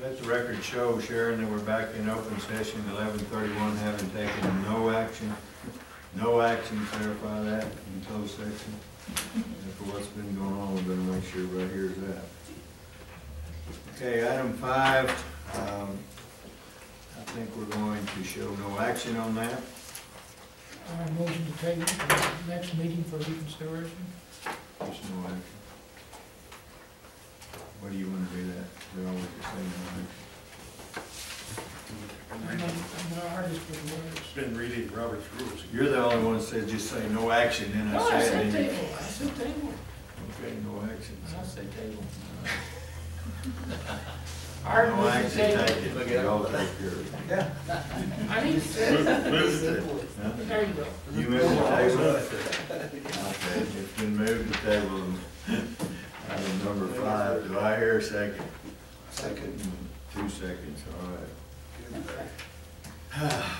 Let the record show, Sharon, that we're back in open session, 11:31, having taken no action. No action, clarify that in closed section. And for what's been going on, we better make sure right here's that. Okay, item 5, I think we're going to show no action on that. Motion to table to the next meeting for reconsideration. There's no action. What do you want to do that? We always just say no action. I'm the artist with words. Been reading Robert's rules. You're the only one that says just say no action, then No, I I say said it. table, I said table. Okay, no action. I said table. No action, take it. We all take care of it. I need to say that. Move it. Huh? There you go. You moved the table? Okay, it's been moved to table. Item number 5, do I hear a second? Second. 2 seconds, all right.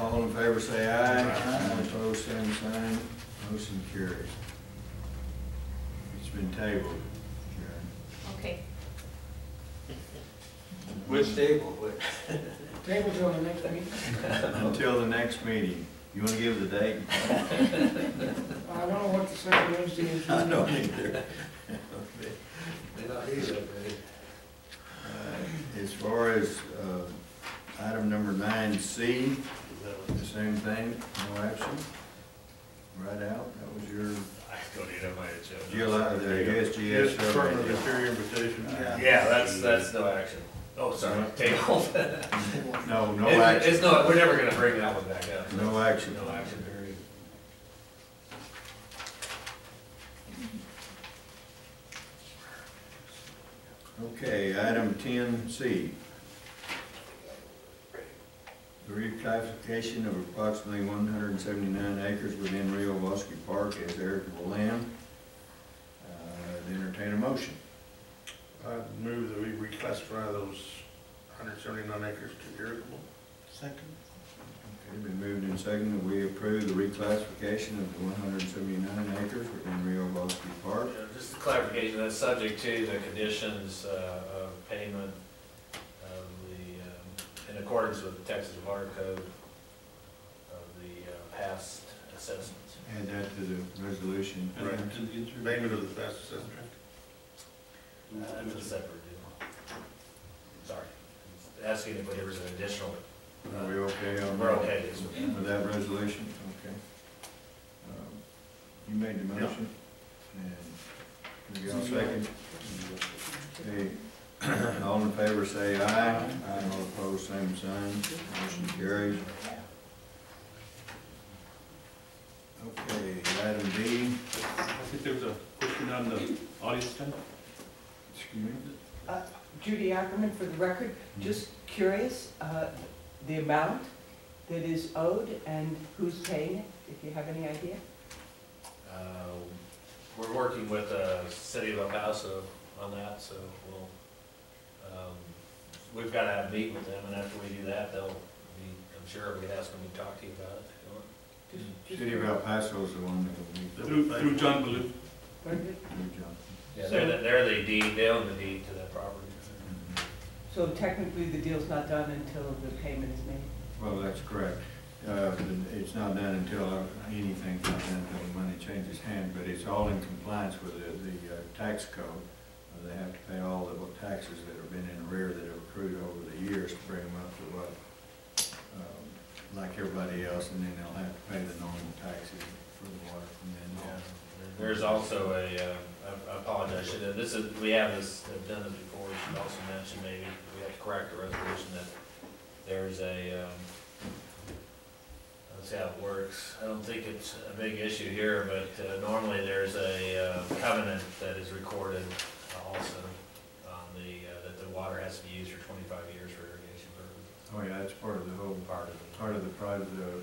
All in favor say aye. Aye. Opposed, same sign. Motion carries. It's been tabled, Sharon. Okay. Which table? Table till the next meeting. Until the next meeting. You want to give the date? I don't know what the second Wednesday is. I don't either. As far as item number 9C, the same thing, no action. Right out, that was your I don't even have my agenda. USGS Yes, Department of survey. Interior invitation. Yeah, that's no action. Oh, sorry, table. No It's action, no, we're never gonna bring that one back up. no action. No action, period. Okay, item 10C. The reclassification of approximately 179 acres within Rio Bosque Park as arable land. Entertain a motion. I move that we reclassify those 179 acres to irrigable. Second. Okay, been moved and seconded that we approve the reclassification of the 179 acres within Rio Bosque Park. Just a clarification, that's subject to the conditions of payment of the, in accordance with the Texas Water Code of the past assessments. Add that to the resolution. Right. Payment of the past assessment. That's a separate deal. Sorry. Asking if there was an additional. Are we okay on that? We're okay. With that resolution? Okay. You made the motion? And you all second? Okay. All in favor say aye. Aye. All opposed, same sign. Motion carries. Okay, item B. I think there was a question on the audience stand. Excuse me? Judy Ackerman, for the record, just curious, the amount that is owed and who's paying it, if you have any idea? We're working with the city of El Paso on that, so we'll, we've got to have a meeting with them, and after we do that, they'll be, I'm sure we could ask them to talk to you about it. City of El Paso is the one that will be. Through John Baloo. Yeah, they're the deed, they own the deed to that property. So technically, the deal's not done until the payment is made? Well, that's correct. It's not done until anything's not done until the money changes hands, but it's all in compliance with the tax code. They have to pay all the taxes that have been in arrear that have accrued over the years to bring them up to what, like everybody else, and then they'll have to pay the normal taxes for the water from then on. There's also a, I apologize, we have done this before, we should also mention maybe, we have to correct the resolution that there's a, let's see how it works. I don't think it's a big issue here, but normally there's a covenant that is recorded also on that the water has to be used for 25 years for irrigation purposes. Oh, yeah, that's part of the whole, Part of the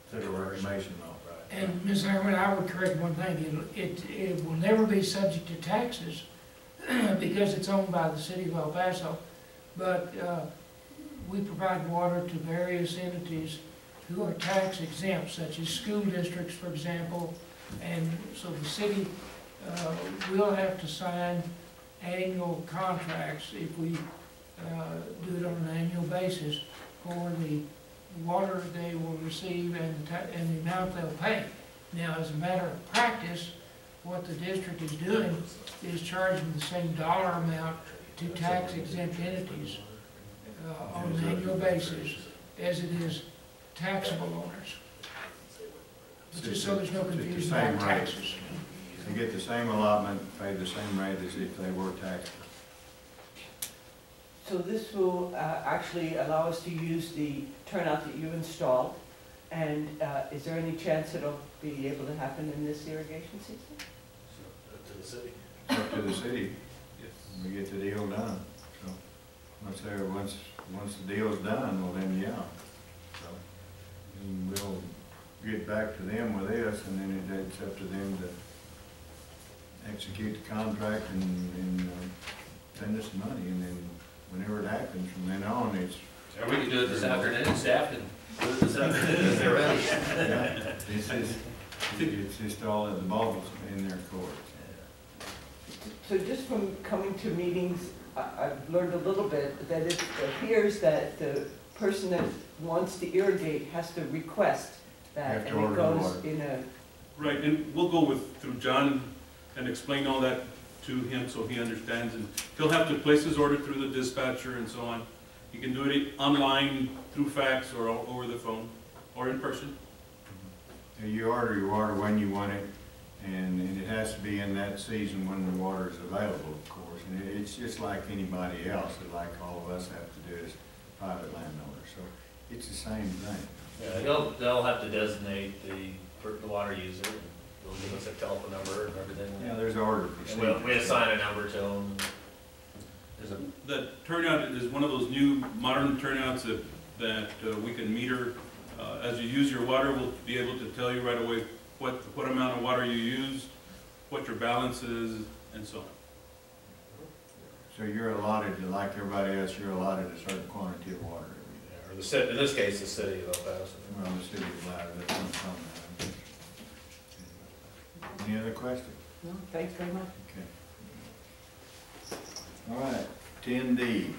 federal reclamation law, right? And Ms. Harriman, I would correct one thing, it will never be subject to taxes because it's owned by the city of El Paso, but we provide water to various entities who are tax exempt, such as school districts, for example, and so the city will have to sign annual contracts if we do it on an annual basis for the water they will receive and and the amount they'll pay. Now, as a matter of practice, what the district is doing is charging the same dollar amount to tax exempt entities on an annual basis as it is taxable owners. But just so there's no confusion about taxes. They get the same allotment, pay the same rate as if they were taxed. So this will actually allow us to use the turnout that you installed, and is there any chance it'll be able to happen in this irrigation season? Up to the city. Up to the city, we get the deal done. So, once the deal's done, well then, yeah. So, and we'll get back to them with this, and then it's up to them to execute the contract and send us the money, and then whenever it happens, from then on, it's. Or we can do it this afternoon, staff can do it this afternoon if they're ready. Yeah, it's just all at the balls in their court. So just from coming to meetings, I've learned a little bit that it appears that the person that wants to irrigate has to request that, Have to and it order goes water. in a, Right, and we'll go through John and explain all that to him so he understands, and he'll have to place his order through the dispatcher and so on. He can do it online, through fax, or over the phone, or in person. You order your water when you want it, and it has to be in that season when the water is available, of course. And it's just like anybody else, that like all of us have to do as private landowners. So it's the same thing. Yeah, they'll have to designate the water user, and they'll give us a telephone number and everything. Yeah, there's order And procedure. we assign a number to them. The turnout is one of those new modern turnouts that we can meter. As you use your water, we'll be able to tell you right away what amount of water you used, what your balance is, and so on. So you're allotted, like everybody else, you're allotted a certain quantity of water every day. Or in this case, the city of El Paso. Well, the city is allotted, that's what I'm talking about. Any other questions? no, thanks very much. Okay. All right, 10D.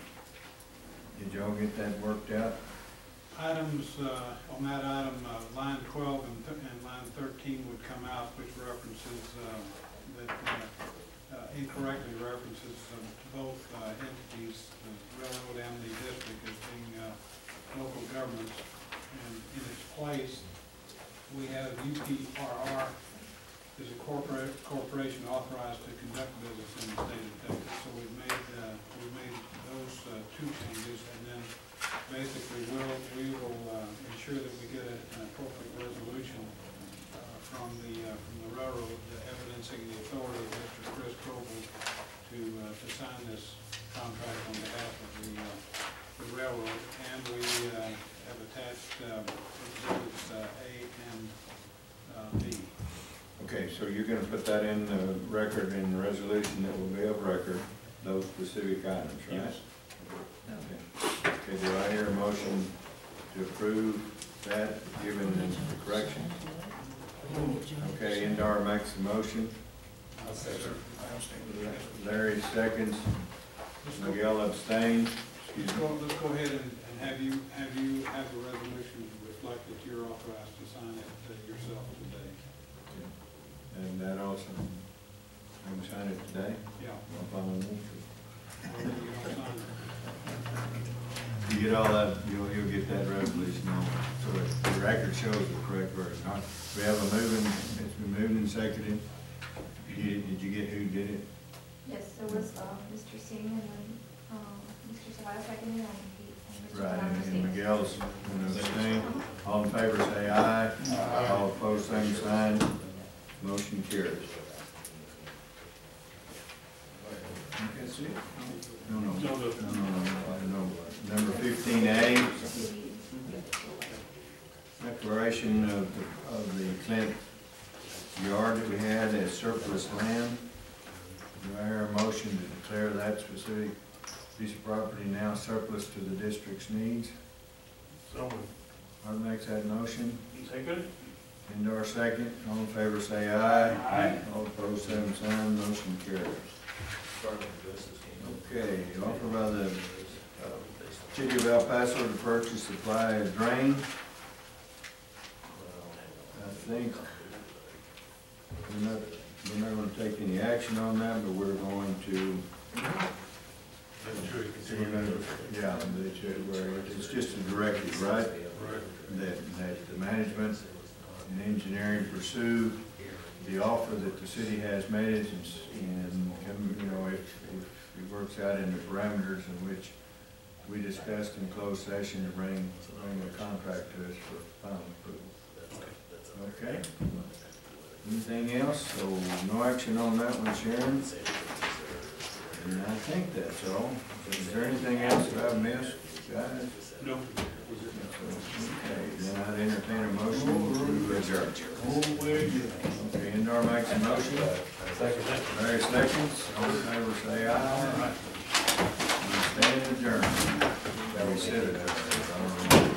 Did y'all get that worked out? Items, on that item, line 12 and line 13 would come out, which references, that incorrectly references both entities, the railroad and the district, as being local governments. And in its place, we have UPRR is a corporation authorized to conduct business in the state of Texas. So we've made those two changes, and then basically we will ensure that we get an appropriate resolution from the railroad evidencing the authority of Mr. Chris Coble to sign this contract on behalf of the railroad. And we have attached exhibits A and B. Okay, so you're gonna put that in the record, in the resolution that will be of record, those specific items, right? Yes. Okay. Okay, do I hear a motion to approve that, given the corrections? Okay, Indar makes the motion. Larry seconds. Miguel abstains. Excuse me. Let's go ahead and have the resolution reflect that you're authorized to sign it yourself today. And that also, I can sign it today? Yeah. If I don't want to. Or you don't sign it. You get all that, you'll get that resolution on, so the record shows the correct version. All right, we have a it's been moved and seconded. Did you get who did it? Yes, there was Mr. Singh and then Mr. Savada seconded and Mr. Right, Savada and abstained. Miguel's gonna abstain. All in favor say aye. Aye. All opposed, same sign. Motion carries. That's it? No. Number 15A, declaration of the Clint yard that we had as surplus land. Do I hear a motion to declare that specific piece of property now surplus to the district's needs? So, Martin makes that motion. second? Indar second. All in favor say aye. Aye. All opposed, same sign. Motion carries. Okay, offer by the City of El Paso to purchase supply of drain. I think we're not gonna take any action on that, but we're going to, yeah, it's just a directive, right? That the management and engineering pursue the offer that the city has made, and you know, if it works out in the parameters in which we discussed in closed session to bring a contract to us for final approval. Okay? Anything else? So no action on that one, Sharon? And I think that's all. Is there anything else that I've missed, guys? No. Okay, then I'd entertain a motion to adjourn. Okay, Indar makes a motion. Larry seconds. All in favor, say aye. We stand adjourned. We sit adjourned.